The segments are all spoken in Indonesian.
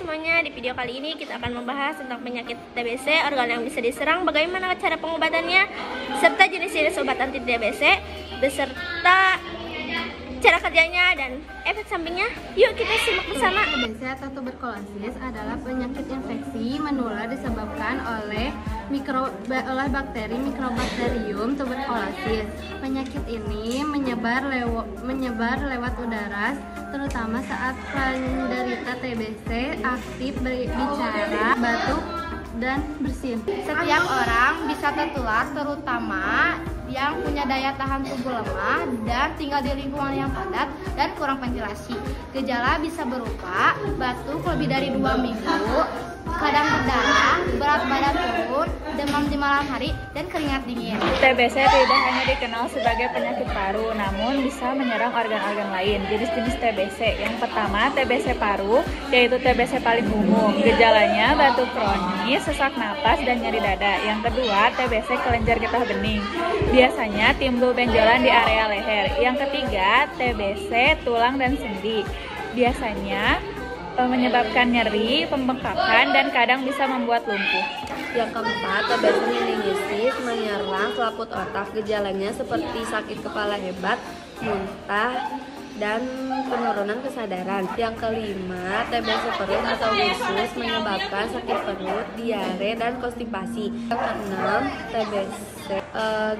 semuanya, di video kali ini kita akan membahas tentang penyakit TBC, organ yang bisa diserang, bagaimana cara pengobatannya, serta jenis-jenis obat anti TBC, beserta cara kerjanya dan efek sampingnya. Yuk kita simak bersama. TBC atau tuberkulosis adalah penyakit infeksi menular disebabkan oleh bakteri Mycobacterium tuberculosis. Penyakit ini menyebar lewat udara, terutama saat penderita TBC aktif berbicara, batuk, dan bersin. Setiap orang bisa tertular, terutama yang punya daya tahan tubuh lemah dan tinggal di lingkungan yang padat dan kurang ventilasi. Gejala bisa berupa batuk lebih dari 2 minggu, kadang berdarah, berat badan turun, demam di malam hari, dan keringat dingin. TBC tidak hanya dikenal sebagai penyakit paru, namun bisa menyerang organ-organ lain. Jenis-jenis TBC, yang pertama TBC paru, yaitu TBC paling umum. Gejalanya batuk kronis, sesak napas, dan nyeri dada. Yang kedua TBC kelenjar getah bening, biasanya timbul benjolan di area leher. Yang ketiga TBC tulang dan sendi, biasanya menyebabkan nyeri, pembengkakan, dan kadang bisa membuat lumpuh. Yang keempat, TBC meningitis menyerang selaput otak. Gejalanya seperti sakit kepala hebat, muntah, dan penurunan kesadaran. Yang kelima, TBC perut atau usus menyebabkan sakit perut, diare, dan konstipasi. Yang keenam, TBC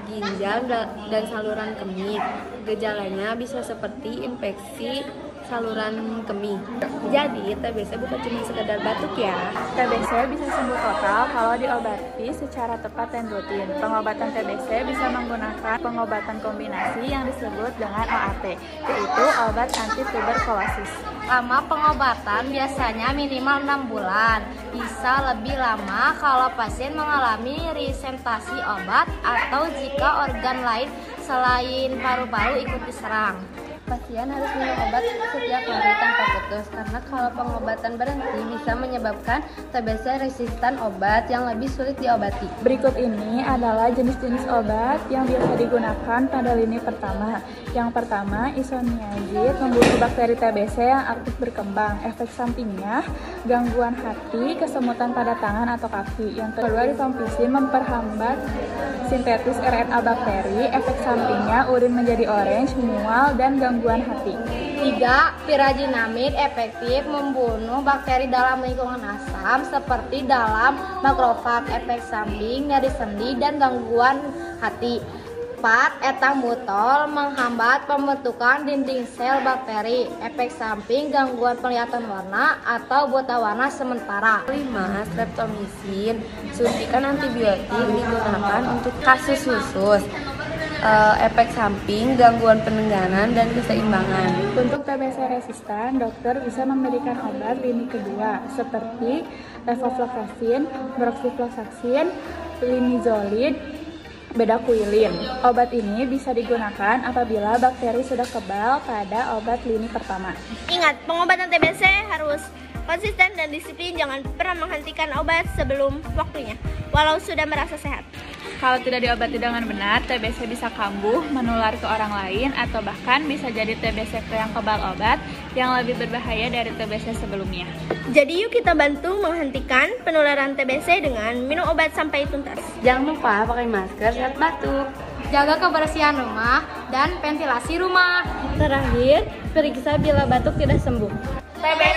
ginjal dan saluran kemih. Gejalanya bisa seperti infeksi saluran kemih. Jadi TBC bukan cuma sekedar batuk ya. TBC bisa sembuh total kalau diobati secara tepat dan rutin. Pengobatan TBC bisa menggunakan pengobatan kombinasi yang disebut dengan OAT, yaitu obat anti tuberkulosis. Lama pengobatan biasanya minimal 6 bulan. Bisa lebih lama kalau pasien mengalami resistentasi obat atau jika organ lain selain paru-paru ikut diserang. Pasien harus minum obat setiap hari tanpa putus, karena kalau pengobatan berhenti bisa menyebabkan TBC resisten obat yang lebih sulit diobati. Berikut ini adalah jenis-jenis obat yang biasa digunakan pada lini pertama. Yang pertama, isoniazid membunuh bakteri TBC yang aktif berkembang. Efek sampingnya, gangguan hati, kesemutan pada tangan atau kaki. Yang kedua, rifampisin memperhambat sintetis RNA bakteri. Efek sampingnya, urin menjadi orange, mual, dan gangguan hati. 3. Pirazinamid efektif membunuh bakteri dalam lingkungan asam seperti dalam makrofag. Efek samping nyeri sendi dan gangguan hati. 4. Etambutol menghambat pembentukan dinding sel bakteri. Efek samping gangguan penglihatan warna atau buta warna sementara. 5. Streptomycin, suntikan antibiotik digunakan untuk kasus khusus. Efek samping, gangguan pendengaran, dan keseimbangan. Untuk TBC resistan, dokter bisa memberikan obat lini kedua seperti levofloxacin, broxifloxacin, linezolid, bedaquiline. Obat ini bisa digunakan apabila bakteri sudah kebal pada obat lini pertama. Ingat, pengobatan TBC harus konsisten dan disiplin, jangan pernah menghentikan obat sebelum waktunya, walau sudah merasa sehat. Kalau tidak diobati dengan benar, TBC bisa kambuh, menular ke orang lain, atau bahkan bisa jadi TBC yang kebal obat yang lebih berbahaya dari TBC sebelumnya. Jadi yuk kita bantu menghentikan penularan TBC dengan minum obat sampai tuntas. Jangan lupa pakai masker saat batuk. Jaga kebersihan rumah dan ventilasi rumah. Terakhir, periksa bila batuk tidak sembuh. TBC